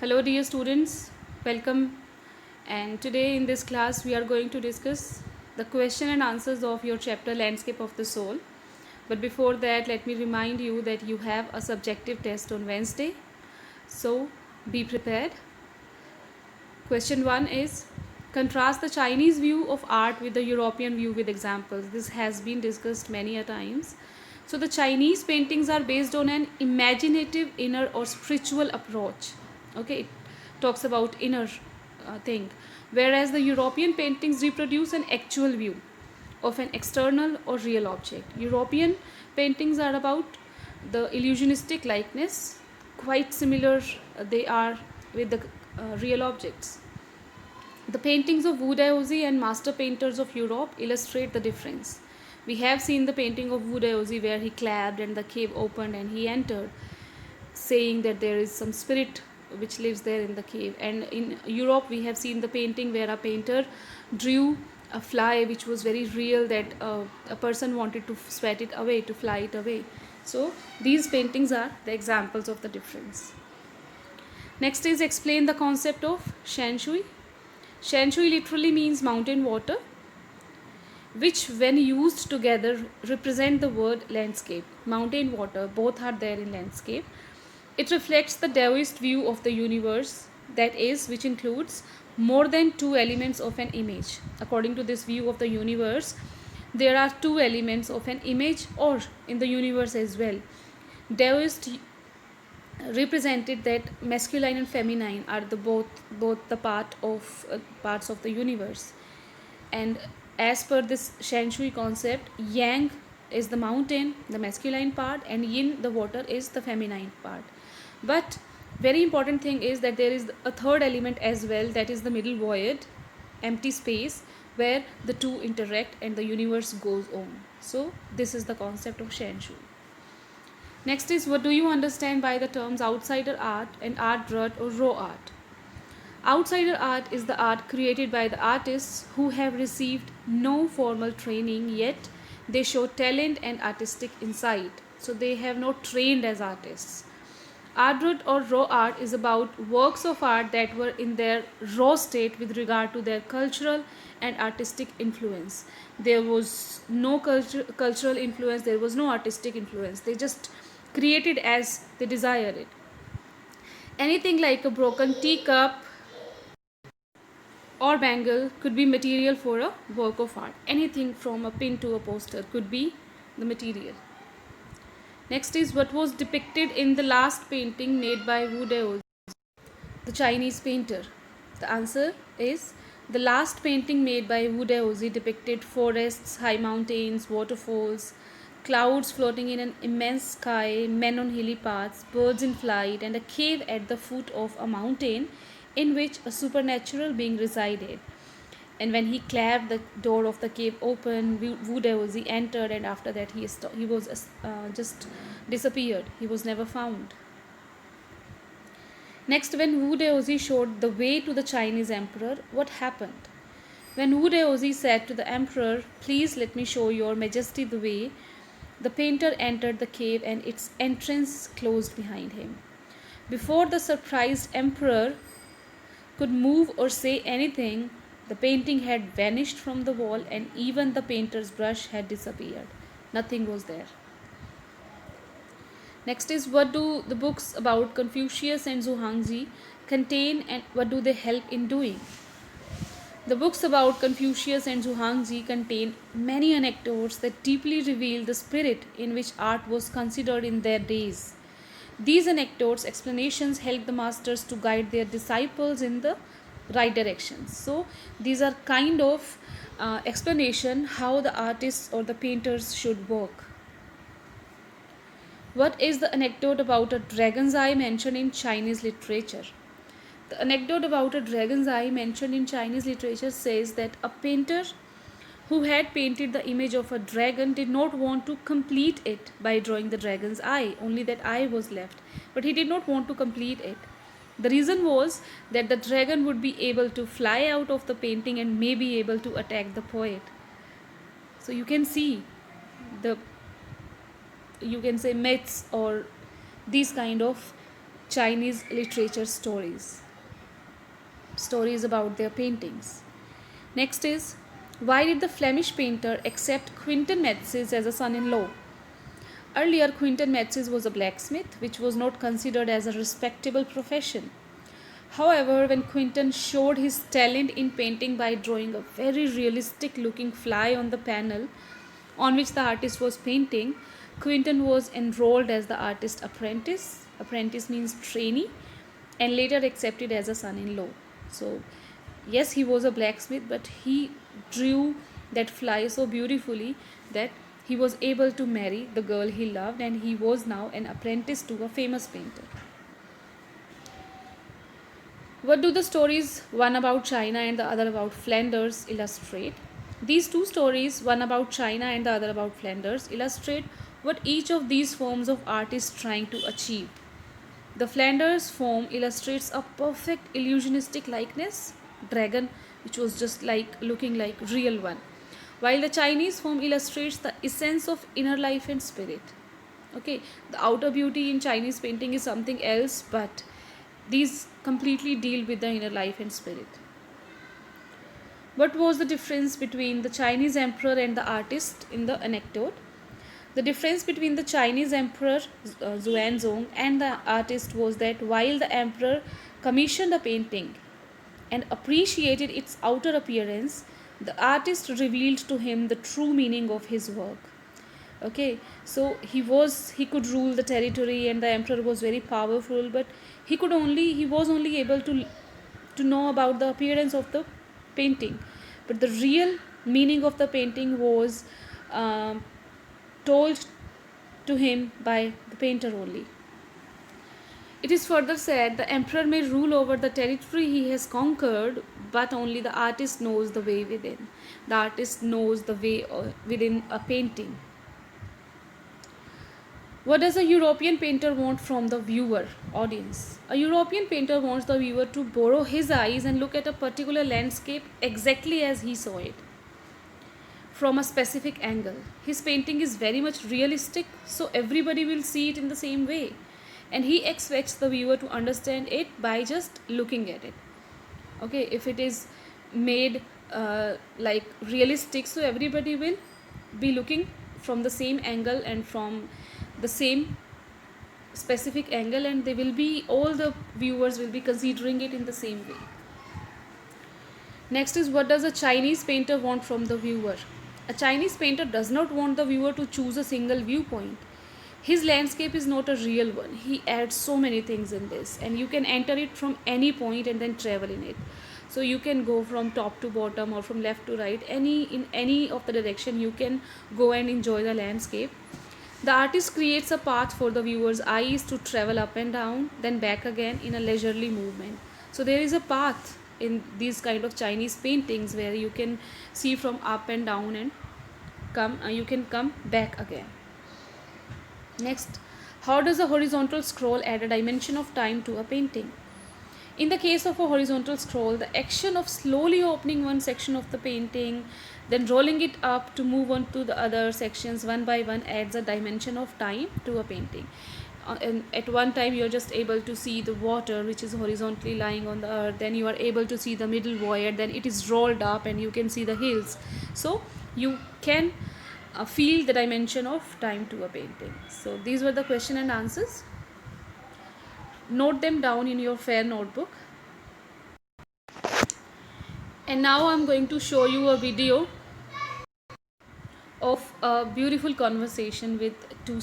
Hello, dear students. Welcome. And today in this class, we are going to discuss the question and answers of your chapter Landscape of the Soul. But before that, let me remind you that you have a subjective test on Wednesday. So be prepared. Question 1 is contrast the Chinese view of art with the European view with examples. This has been discussed many a times. So the Chinese paintings are based on an imaginative inner or spiritual approach. Okay, it talks about inner thing, whereas the European paintings reproduce an actual view of an external or real object. European paintings are about the illusionistic likeness, quite similar they are with the real objects. The paintings of Wu Daozi and master painters of Europe illustrate the difference. We have seen the painting of Wu Daozi where he clapped and the cave opened and he entered, saying that there is some spirit which lives there in the cave. And in Europe, we have seen the painting where a painter drew a fly which was very real, that a person wanted to sweat it away, to fly it away. So these paintings are the examples of the difference. Next is explain the concept of Shan Shui. Shan Shui literally means mountain water, which when used together represent the word landscape. Mountain water, both are there in landscape. It reflects the Taoist view of the universe, that is, which includes more than two elements of an image. According to this view of the universe, there are two elements of an image or in the universe as well. Taoist represented that masculine and feminine are the both the parts of the universe. And as per this Shan Shui concept, yang is the mountain, the masculine part, and yin, the water, is the feminine part. But very important thing is that there is a third element as well, that is the middle void, empty space, where the two interact and the universe goes on. So this is the concept of Shan Shui. Next is, what do you understand by the terms outsider art and art drut or raw art? Outsider art is the art created by the artists who have received no formal training, yet they show talent and artistic insight. So they have not trained as artists. Art drut or raw art is about works of art that were in their raw state with regard to their cultural and artistic influence. There was no cultural influence, there was no artistic influence. They just created as they desired it. Anything like a broken teacup or bangle could be material for a work of art. Anything from a pin to a poster could be the material. Next is, what was depicted in the last painting made by Wu Daozi, the Chinese painter? The answer is, the last painting made by Wu Daozi depicted forests, high mountains, waterfalls, clouds floating in an immense sky, men on hilly paths, birds in flight, and a cave at the foot of a mountain in which a supernatural being resided. And when he clapped, the door of the cave opened, Wu Daozi entered, and after that he was just disappeared. He was never found. Next, when Wu Daozi showed the way to the Chinese emperor, what happened? When Wu Daozi said to the emperor, "Please let me show your majesty the way," the painter entered the cave and its entrance closed behind him. Before the surprised emperor could move or say anything, the painting had vanished from the wall and even the painter's brush had disappeared. Nothing was there. Next is, what do the books about Confucius and Zhuangzi contain and what do they help in doing? The books about Confucius and Zhuangzi contain many anecdotes that deeply reveal the spirit in which art was considered in their days. These anecdotes, explanations help the masters to guide their disciples in the right directions. So these are kind of explanation how the artists or the painters should work. What is the anecdote about a dragon's eye mentioned in Chinese literature? The anecdote about a dragon's eye mentioned in Chinese literature says that a painter who had painted the image of a dragon did not want to complete it by drawing the dragon's eye. Only that eye was left. But he did not want to complete it. The reason was that the dragon would be able to fly out of the painting and may be able to attack the poet. So you can see the, you can say, myths or these kind of Chinese literature stories about their paintings. Next is, why did the Flemish painter accept Quentin Matsys as a son-in-law? Earlier, Quentin Matsys was a blacksmith, which was not considered as a respectable profession. However, when Quentin showed his talent in painting by drawing a very realistic looking fly on the panel on which the artist was painting, Quentin was enrolled as the artist apprentice. Apprentice means trainee, and later accepted as a son in law. So, yes, he was a blacksmith, but he drew that fly so beautifully that he was able to marry the girl he loved, and he was now an apprentice to a famous painter. What do the stories, one about China and the other about Flanders, illustrate? These two stories, one about China and the other about Flanders, illustrate what each of these forms of art is trying to achieve. The Flanders form illustrates a perfect illusionistic likeness, dragon, which was just like looking like real one, while the Chinese form illustrates the essence of inner life and spirit. Okay, the outer beauty in Chinese painting is something else, but these completely deal with the inner life and spirit. What was the difference between the Chinese emperor and the artist in the anecdote? The difference between the Chinese emperor Xuanzong and the artist was that while the emperor commissioned a painting and appreciated its outer appearance, the artist revealed to him the true meaning of his work. Okay, so he could rule the territory, and the emperor was very powerful, but he was only able to know about the appearance of the painting, but the real meaning of the painting was um told to him by the painter only. It is further said the emperor may rule over the territory he has conquered, but only the artist knows the way within. The artist knows the way within a painting. What does a European painter want from the viewer, audience? A European painter wants the viewer to borrow his eyes and look at a particular landscape exactly as he saw it, from a specific angle. His painting is very much realistic, so everybody will see it in the same way. And he expects the viewer to understand it by just looking at it. Okay, if it is made like realistic, so everybody will be looking from the same angle and from the same specific angle, and they will be, all the viewers will be considering it in the same way. Next is, what does a Chinese painter want from the viewer? A Chinese painter does not want the viewer to choose a single viewpoint. His landscape is not a real one. He adds so many things in this, and you can enter it from any point and then travel in it. So you can go from top to bottom or from left to right, in any of the direction you can go and enjoy the landscape. The artist creates a path for the viewer's eyes to travel up and down, then back again in a leisurely movement. So there is a path in these kind of Chinese paintings where you can see from up and down and you can come back again. Next, how does a horizontal scroll add a dimension of time to a painting? In the case of a horizontal scroll, the action of slowly opening one section of the painting, then rolling it up to move on to the other sections one by one, adds a dimension of time to a painting. And at one time you are just able to see the water which is horizontally lying on the earth, then you are able to see the middle void, then it is rolled up and you can see the hills. So you can feel the dimension of time to a painting. So these were the question and answers. Note them down in your fair notebook. And now I'm going to show you a video of a beautiful conversation with two